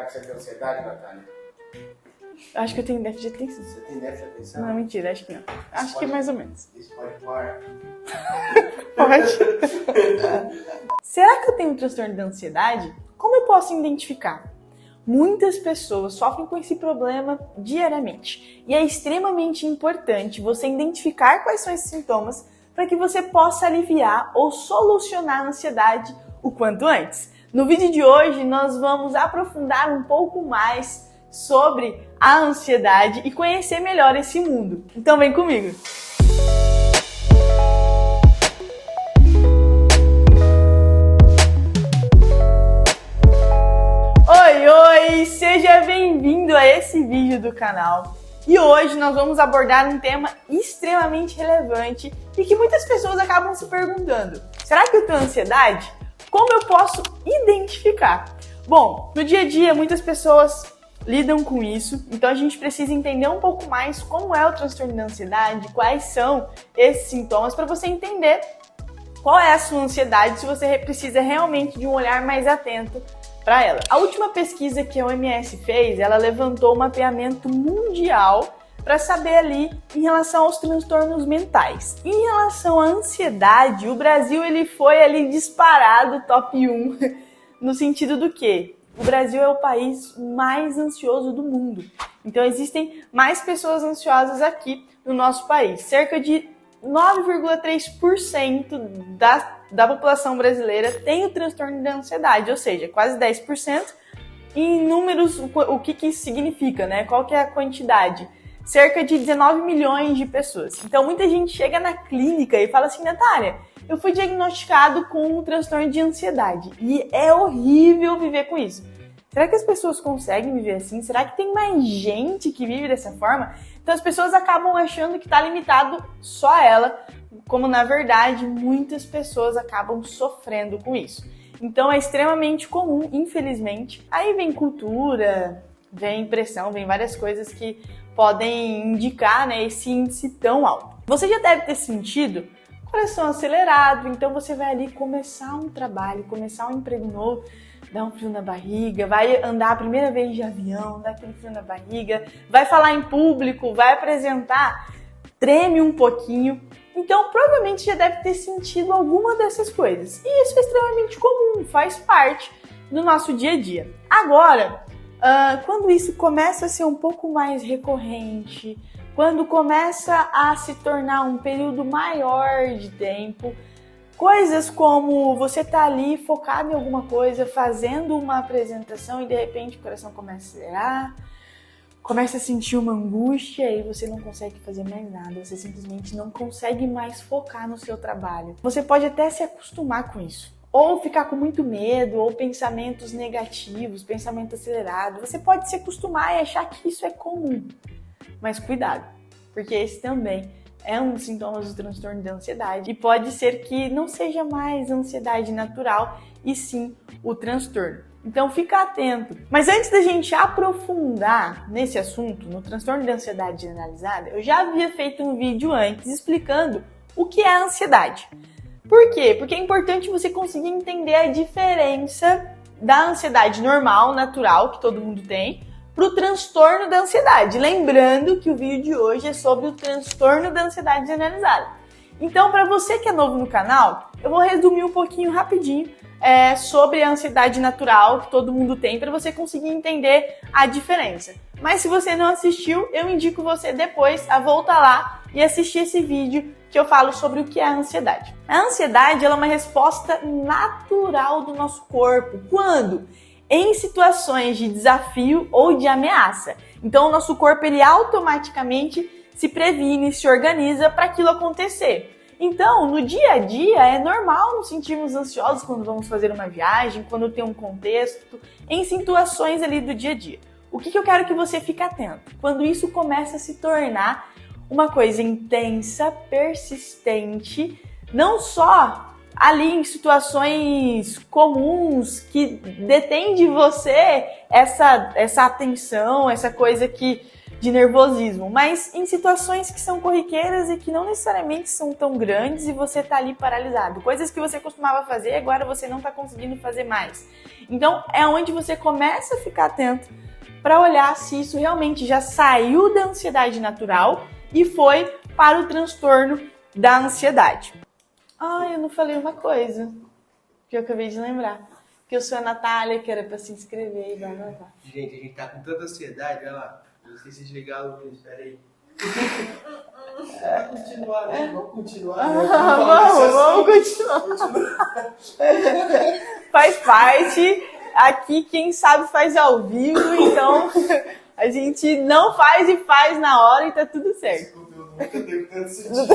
que você tem ansiedade, Natália? Acho que eu tenho déficit de atenção. Você tem déficit de atenção? Não, mentira, acho que não. Acho que mais ou menos. Isso pode voar. Pode. Será que eu tenho um transtorno de ansiedade? Como eu posso identificar? Muitas pessoas sofrem com esse problema diariamente. E é extremamente importante você identificar quais são esses sintomas para que você possa aliviar ou solucionar a ansiedade o quanto antes. No vídeo de hoje, nós vamos aprofundar um pouco mais sobre a ansiedade e conhecer melhor esse mundo. Então vem comigo! Oi, seja bem-vindo a esse vídeo do canal. E hoje nós vamos abordar um tema extremamente relevante e que muitas pessoas acabam se perguntando: será que eu tenho ansiedade? Como eu posso identificar? Bom, no dia a dia muitas pessoas lidam com isso, então a gente precisa entender um pouco mais como é o transtorno da ansiedade, quais são esses sintomas para você entender qual é a sua ansiedade, se você precisa realmente de um olhar mais atento para ela. A última pesquisa que a OMS fez, ela levantou um mapeamento mundial para saber ali em relação aos transtornos mentais. Em relação à ansiedade, o Brasil ele foi ali disparado top 1 no sentido do quê? O Brasil é o país mais ansioso do mundo. Então existem mais pessoas ansiosas aqui no nosso país. Cerca de 9,3% da população brasileira tem o transtorno da ansiedade, ou seja, quase 10%. Em números, o que isso significa, né? Qual que é a quantidade? Cerca de 19 milhões de pessoas. Então muita gente chega na clínica e fala assim: Natália, eu fui diagnosticado com um transtorno de ansiedade e é horrível viver com isso. Será que as pessoas conseguem viver assim? Será que tem mais gente que vive dessa forma? Então as pessoas acabam achando que está limitado só a ela, como na verdade muitas pessoas acabam sofrendo com isso. Então é extremamente comum, infelizmente. Aí vem cultura, vem pressão, vem várias coisas que podem indicar, né, esse índice tão alto. Você já deve ter sentido coração acelerado, então você vai ali começar um trabalho, começar um emprego novo, dá um frio na barriga, vai andar a primeira vez de avião, dá aquele frio na barriga, vai falar em público, vai apresentar, treme um pouquinho. Então, provavelmente já deve ter sentido alguma dessas coisas. E isso é extremamente comum, faz parte do nosso dia a dia. Agora, quando isso começa a ser um pouco mais recorrente, quando começa a se tornar um período maior de tempo, coisas como você tá ali focado em alguma coisa, fazendo uma apresentação e de repente o coração começa a acelerar, começa a sentir uma angústia e você não consegue fazer mais nada, você simplesmente não consegue mais focar no seu trabalho. Você pode até se acostumar com isso, ou ficar com muito medo, ou pensamentos negativos, pensamento acelerado. Você pode se acostumar e achar que isso é comum, mas cuidado, porque esse também é um dos sintomas do transtorno de ansiedade e pode ser que não seja mais ansiedade natural e sim o transtorno. Então fica atento. Mas antes da gente aprofundar nesse assunto, no transtorno de ansiedade generalizada, eu já havia feito um vídeo antes explicando o que é a ansiedade. Por quê? Porque é importante você conseguir entender a diferença da ansiedade normal, natural, que todo mundo tem, para o transtorno da ansiedade. Lembrando que o vídeo de hoje é sobre o transtorno da ansiedade generalizada. Então, para você que é novo no canal, eu vou resumir um pouquinho rapidinho sobre a ansiedade natural que todo mundo tem, para você conseguir entender a diferença. Mas se você não assistiu, eu indico você depois a voltar lá e assistir esse vídeo que eu falo sobre o que é a ansiedade. A ansiedade ela é uma resposta natural do nosso corpo. Quando? Em situações de desafio ou de ameaça. Então o nosso corpo ele automaticamente se previne, se organiza para aquilo acontecer. Então no dia a dia é normal nos sentirmos ansiosos quando vamos fazer uma viagem, quando tem um contexto, em situações ali do dia a dia. O que eu quero que você fique atento? Quando isso começa a se tornar uma coisa intensa, persistente, não só ali em situações comuns que detém de você essa atenção, essa coisa que de nervosismo, mas em situações que são corriqueiras e que não necessariamente são tão grandes e você tá ali paralisado. Coisas que você costumava fazer, agora você não tá conseguindo fazer mais. Então é onde você começa a ficar atento para olhar se isso realmente já saiu da ansiedade natural e foi para o transtorno da ansiedade. Eu não falei uma coisa que eu acabei de lembrar. Que eu sou a Natália, que era para se inscrever e blá blá blá. Gente, a gente tá com tanta ansiedade, olha lá. Não sei se desligar a luz, peraí. Continuar, né? Vamos continuar. Vamos continuar. Faz parte. Aqui quem sabe faz ao vivo, então a gente não faz e faz na hora e tá tudo certo. Nunca teve tanto sentido.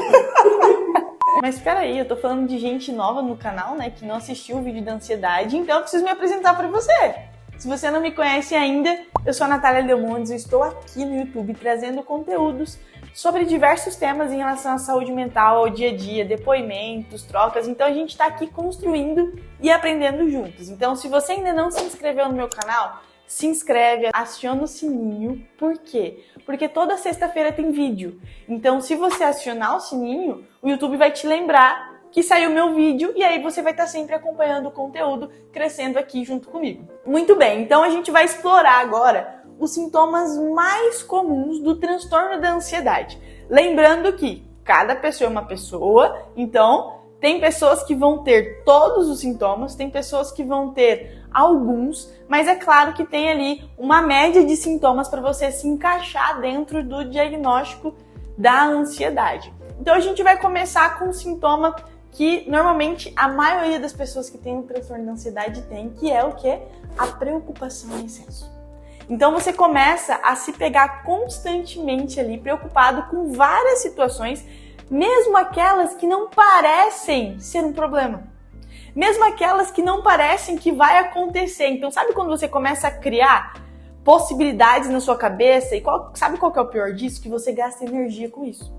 Mas espera aí, eu tô falando de gente nova no canal, né, que não assistiu o vídeo da ansiedade, então eu preciso me apresentar pra você. Se você não me conhece ainda, eu sou a Natália Lemondes, eu estou aqui no YouTube trazendo conteúdos sobre diversos temas em relação à saúde mental, ao dia a dia, depoimentos, trocas. Então a gente tá aqui construindo e aprendendo juntos. Então se você ainda não se inscreveu no meu canal, se inscreve, aciona o sininho. Por quê? Porque toda sexta-feira tem vídeo. Então, se você acionar o sininho, o YouTube vai te lembrar que saiu meu vídeo e aí você vai estar sempre acompanhando o conteúdo, crescendo aqui junto comigo. Muito bem, então a gente vai explorar agora os sintomas mais comuns do transtorno da ansiedade. Lembrando que cada pessoa é uma pessoa, então tem pessoas que vão ter todos os sintomas, tem pessoas que vão ter alguns, mas é claro que tem ali uma média de sintomas para você se encaixar dentro do diagnóstico da ansiedade. Então a gente vai começar com um sintoma que normalmente a maioria das pessoas que têm um transtorno da ansiedade tem, que é o quê? A preocupação em excesso. Então você começa a se pegar constantemente ali preocupado com várias situações, mesmo aquelas que não parecem ser um problema. Mesmo aquelas que não parecem que vai acontecer. Então, sabe quando você começa a criar possibilidades na sua cabeça? E sabe qual que é o pior disso? Que você gasta energia com isso.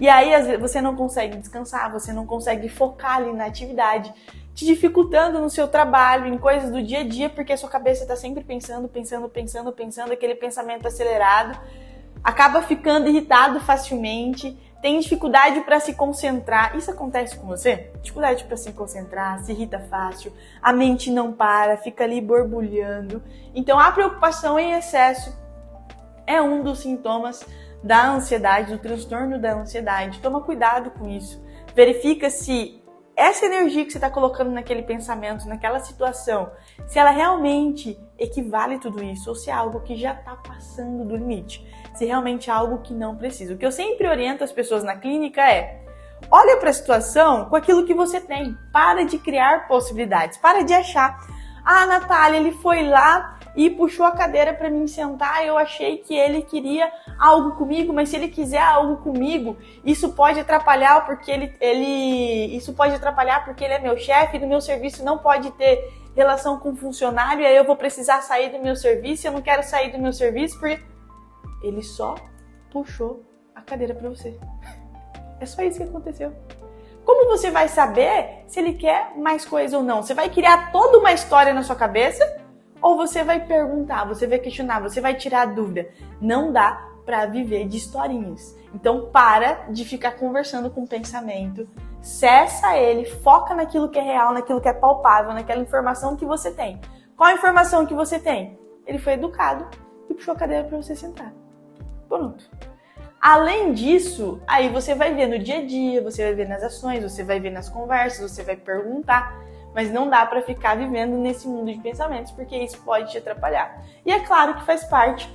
E aí, às vezes, você não consegue descansar, você não consegue focar ali na atividade, te dificultando no seu trabalho, em coisas do dia a dia, porque a sua cabeça está sempre pensando, aquele pensamento acelerado. Acaba ficando irritado facilmente, tem dificuldade para se concentrar. Isso acontece com você? Dificuldade para se concentrar, se irrita fácil, a mente não para, fica ali borbulhando. Então a preocupação em excesso é um dos sintomas da ansiedade, do transtorno da ansiedade. Toma cuidado com isso. Verifica se essa energia que você está colocando naquele pensamento, naquela situação, se ela realmente equivale a tudo isso, ou se é algo que já está passando do limite, se realmente é algo que não precisa. O que eu sempre oriento as pessoas na clínica é: olha para a situação com aquilo que você tem, para de criar possibilidades, para de achar, Natália, ele foi lá e puxou a cadeira para mim sentar, eu achei que ele queria algo comigo, mas se ele quiser algo comigo, isso pode atrapalhar porque ele é meu chefe, no meu serviço não pode ter relação com funcionário, e aí eu vou precisar sair do meu serviço, eu não quero sair do meu serviço porque ele só puxou a cadeira para você. É só isso que aconteceu. Como você vai saber se ele quer mais coisa ou não? Você vai criar toda uma história na sua cabeça? Ou você vai perguntar, você vai questionar, você vai tirar a dúvida? Não dá para viver de historinhas. Então para de ficar conversando com o pensamento, cessa ele, foca naquilo que é real, naquilo que é palpável, naquela informação que você tem. Qual a informação que você tem? Ele foi educado e puxou a cadeira para você sentar. Pronto. Além disso, aí você vai ver no dia a dia, você vai ver nas ações, você vai ver nas conversas, você vai perguntar, mas não dá para ficar vivendo nesse mundo de pensamentos, porque isso pode te atrapalhar. E é claro que faz parte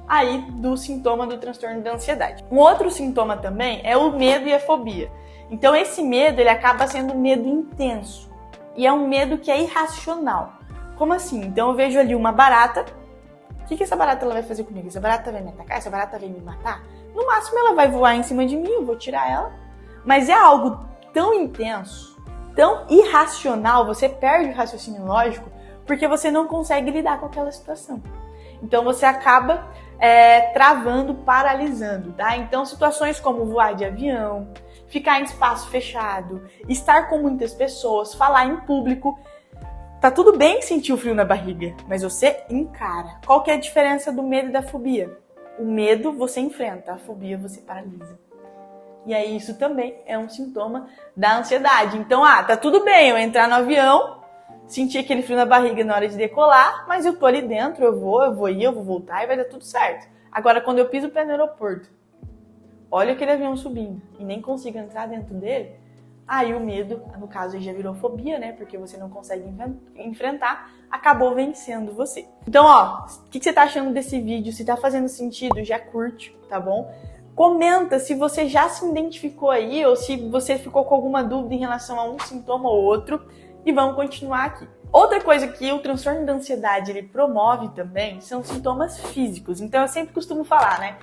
aí do sintoma do transtorno da ansiedade. Um outro sintoma também é o medo e a fobia. Então esse medo, ele acaba sendo um medo intenso, e é um medo que é irracional. Como assim? Então eu vejo ali uma barata. O que essa barata ela vai fazer comigo? Essa barata vai me atacar? Essa barata vai me matar? No máximo ela vai voar em cima de mim, eu vou tirar ela. Mas é algo tão intenso, tão irracional, você perde o raciocínio lógico, porque você não consegue lidar com aquela situação. Então você acaba travando, paralisando, tá? Então situações como voar de avião, ficar em espaço fechado, estar com muitas pessoas, falar em público, tá tudo bem sentir o frio na barriga, mas você encara. Qual que é a diferença do medo e da fobia? O medo você enfrenta, a fobia você paralisa. E aí isso também é um sintoma da ansiedade. Então, tá tudo bem eu entrar no avião, sentir aquele frio na barriga na hora de decolar, mas eu tô ali dentro, eu vou ir, eu vou voltar e vai dar tudo certo. Agora, quando eu piso o pé no aeroporto, olha aquele avião subindo e nem consigo entrar dentro dele, aí o medo, no caso aí já virou fobia, né? Porque você não consegue enfrentar, acabou vencendo você. Então, o que você tá achando desse vídeo? Se tá fazendo sentido, já curte, tá bom? Comenta se você já se identificou aí ou se você ficou com alguma dúvida em relação a um sintoma ou outro e vamos continuar aqui. Outra coisa que o transtorno da ansiedade ele promove também são sintomas físicos. Então eu sempre costumo falar, né,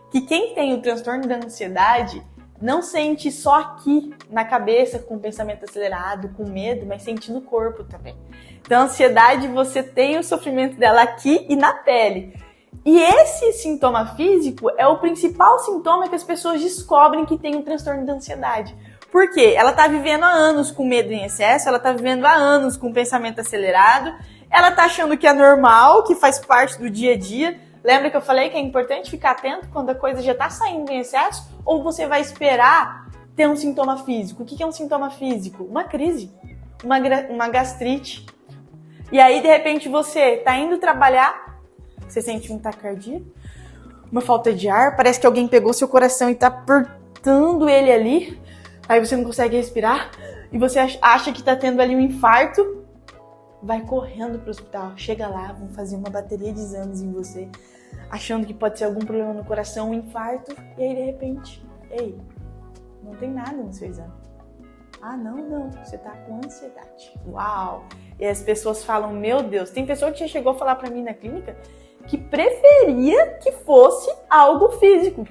que quem tem o transtorno da ansiedade não sente só aqui na cabeça com o pensamento acelerado, com medo, mas sente no corpo também. Então a ansiedade você tem o sofrimento dela aqui e na pele. E esse sintoma físico é o principal sintoma que as pessoas descobrem que tem um transtorno da ansiedade. Por quê? Ela tá vivendo há anos com medo em excesso, ela tá vivendo há anos com pensamento acelerado, ela tá achando que é normal, que faz parte do dia a dia. Lembra que eu falei que é importante ficar atento quando a coisa já tá saindo em excesso? Ou você vai esperar ter um sintoma físico? O que é um sintoma físico? Uma crise, uma gastrite. E aí, de repente, você tá indo trabalhar, você sente um taquicardia, uma falta de ar, parece que alguém pegou seu coração e tá apertando ele ali, aí você não consegue respirar, e você acha que tá tendo ali um infarto, vai correndo pro hospital, chega lá, vão fazer uma bateria de exames em você, achando que pode ser algum problema no coração, um infarto, e aí de repente, não tem nada no seu exame. Não, você tá com ansiedade. Uau! E as pessoas falam, meu Deus, tem pessoa que já chegou a falar pra mim na clínica que preferia que fosse algo físico,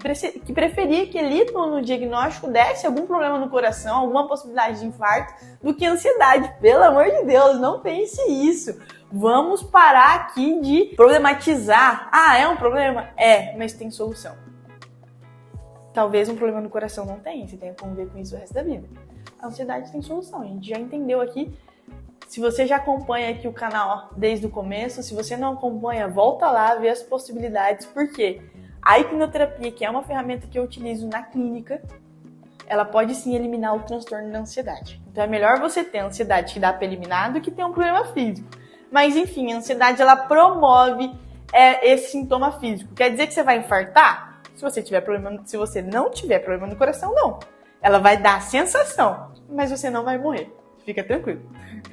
que preferia que ali no diagnóstico desse algum problema no coração, alguma possibilidade de infarto, do que ansiedade. Pelo amor de Deus, não pense isso. Vamos parar aqui de problematizar. É um problema? Mas tem solução. Talvez um problema no coração não tenha, você tenha que conviver com isso o resto da vida. A ansiedade tem solução, a gente já entendeu aqui. Se você já acompanha aqui o canal desde o começo, se você não acompanha, volta lá, vê as possibilidades, porque a hipnoterapia, que é uma ferramenta que eu utilizo na clínica, ela pode sim eliminar o transtorno da ansiedade. Então é melhor você ter a ansiedade que dá para eliminar do que ter um problema físico. Mas enfim, a ansiedade ela promove esse sintoma físico. Quer dizer que você vai infartar? Se você não tiver problema no coração, não. Ela vai dar a sensação, mas você não vai morrer. Fica tranquilo.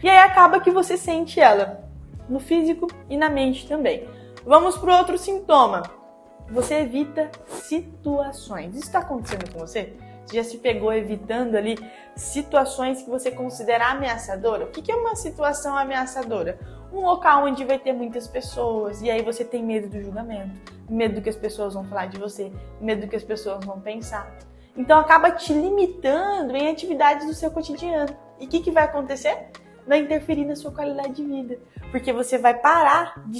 E aí acaba que você sente ela no físico e na mente também. Vamos para outro sintoma. Você evita situações. Isso está acontecendo com você? Você já se pegou evitando ali situações que você considera ameaçadoras? O que é uma situação ameaçadora? Um local onde vai ter muitas pessoas e aí você tem medo do julgamento, medo do que as pessoas vão falar de você, medo do que as pessoas vão pensar. Então acaba te limitando em atividades do seu cotidiano. E o que vai acontecer? Vai interferir na sua qualidade de vida. Porque você vai parar de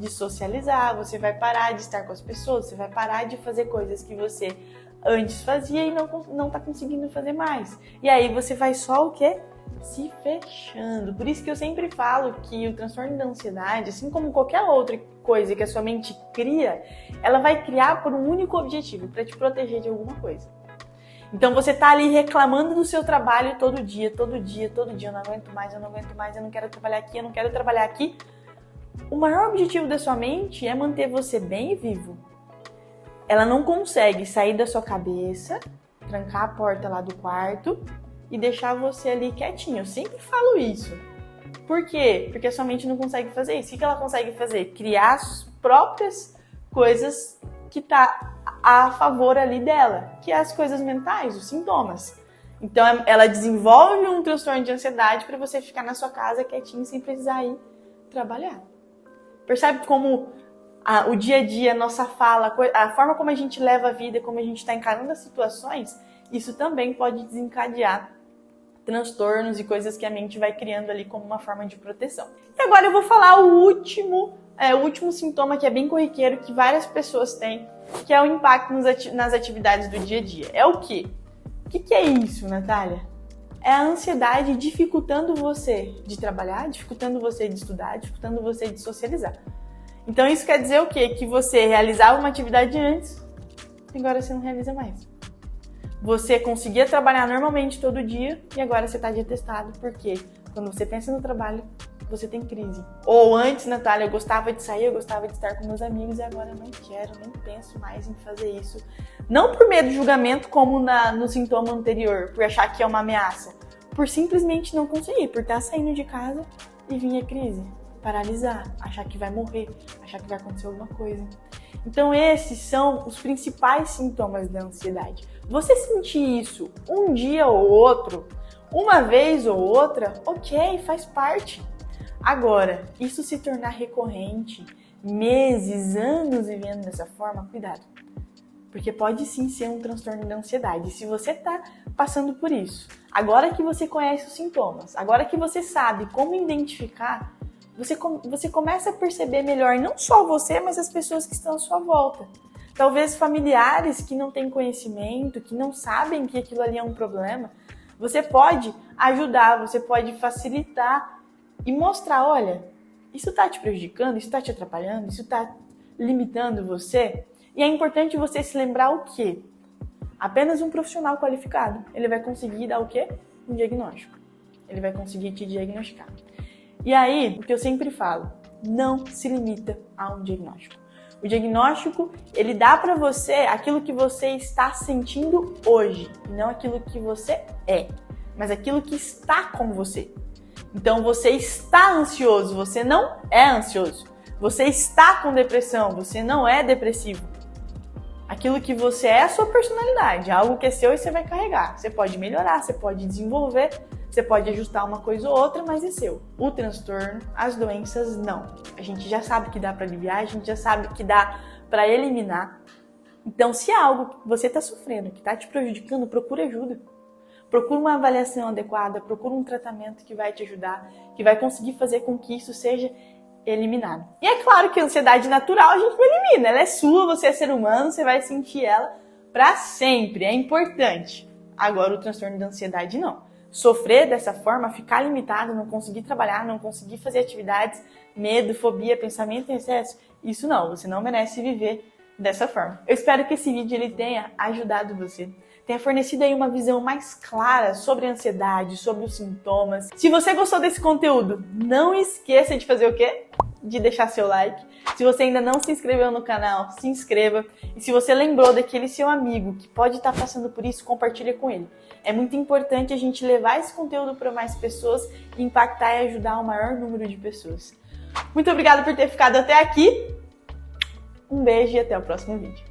socializar, você vai parar de estar com as pessoas, você vai parar de fazer coisas que você antes fazia e não está conseguindo fazer mais. E aí você vai só o quê? Se fechando. Por isso que eu sempre falo que o transtorno da ansiedade, assim como qualquer outra coisa que a sua mente cria, ela vai criar por um único objetivo, para te proteger de alguma coisa. Então você tá ali reclamando do seu trabalho todo dia, eu não aguento mais, eu não quero trabalhar aqui. O maior objetivo da sua mente é manter você bem e vivo. Ela não consegue sair da sua cabeça, trancar a porta lá do quarto e deixar você ali quietinho. Eu sempre falo isso. Por quê? Porque a sua mente não consegue fazer isso. O que ela consegue fazer? Criar as próprias coisas que tá a favor ali dela, que é as coisas mentais, os sintomas. Então ela desenvolve um transtorno de ansiedade para você ficar na sua casa quietinho sem precisar ir trabalhar. Percebe como o dia a dia, a nossa fala, a forma como a gente leva a vida, como a gente está encarando as situações, isso também pode desencadear transtornos e coisas que a mente vai criando ali como uma forma de proteção. E agora eu vou falar o último sintoma que é bem corriqueiro, que várias pessoas têm, que é o impacto nas atividades do dia a dia. É o quê? O que é isso, Natália? É a ansiedade dificultando você de trabalhar, dificultando você de estudar, dificultando você de socializar. Então isso quer dizer o quê? Que você realizava uma atividade antes, agora você não realiza mais. Você conseguia trabalhar normalmente todo dia e agora você está de atestado. Por quê? Quando você pensa no trabalho, você tem crise. Ou antes, Natália, eu gostava de sair, eu gostava de estar com meus amigos e agora eu não quero, nem penso mais em fazer isso. Não por medo de julgamento como no sintoma anterior, por achar que é uma ameaça. Por simplesmente não conseguir, por estar saindo de casa e vir a crise. Paralisar, achar que vai morrer, achar que vai acontecer alguma coisa. Então esses são os principais sintomas da ansiedade. Você sentir isso um dia ou outro, uma vez ou outra, ok, faz parte. Agora, isso se tornar recorrente, meses, anos vivendo dessa forma, cuidado. Porque pode sim ser um transtorno da ansiedade. Se você está passando por isso, agora que você conhece os sintomas, agora que você sabe como identificar, você começa a perceber melhor, não só você, mas as pessoas que estão à sua volta. Talvez familiares que não têm conhecimento, que não sabem que aquilo ali é um problema. Você pode ajudar, você pode facilitar e mostrar, olha, isso está te prejudicando, isso está te atrapalhando, isso está limitando você. E é importante você se lembrar o quê? Apenas um profissional qualificado, ele vai conseguir dar o quê? Um diagnóstico. Ele vai conseguir te diagnosticar. E aí, o que eu sempre falo, não se limita a um diagnóstico. O diagnóstico, ele dá para você aquilo que você está sentindo hoje, e não aquilo que você é, mas aquilo que está com você. Então, você está ansioso, você não é ansioso. Você está com depressão, você não é depressivo. Aquilo que você é a sua personalidade, algo que é seu e você vai carregar. Você pode melhorar, você pode desenvolver, você pode ajustar uma coisa ou outra, mas é seu. O transtorno, as doenças, não. A gente já sabe que dá para aliviar, a gente já sabe que dá para eliminar. Então, se é algo que você está sofrendo, que está te prejudicando, procura ajuda. Procura uma avaliação adequada, procura um tratamento que vai te ajudar, que vai conseguir fazer com que isso seja eliminado. E é claro que a ansiedade natural a gente não elimina, ela é sua, você é ser humano, você vai sentir ela para sempre, é importante. Agora, o transtorno da ansiedade não. Sofrer dessa forma, ficar limitado, não conseguir trabalhar, não conseguir fazer atividades, medo, fobia, pensamento em excesso, isso não, você não merece viver dessa forma. Eu espero que esse vídeo ele tenha ajudado você, tenha fornecido aí uma visão mais clara sobre a ansiedade, sobre os sintomas. Se você gostou desse conteúdo, não esqueça de fazer o quê? De deixar seu like. Se você ainda não se inscreveu no canal, se inscreva. E se você lembrou daquele seu amigo que pode estar passando por isso, compartilha com ele. É muito importante a gente levar esse conteúdo para mais pessoas e impactar e ajudar o maior número de pessoas. Muito obrigada por ter ficado até aqui. Um beijo e até o próximo vídeo.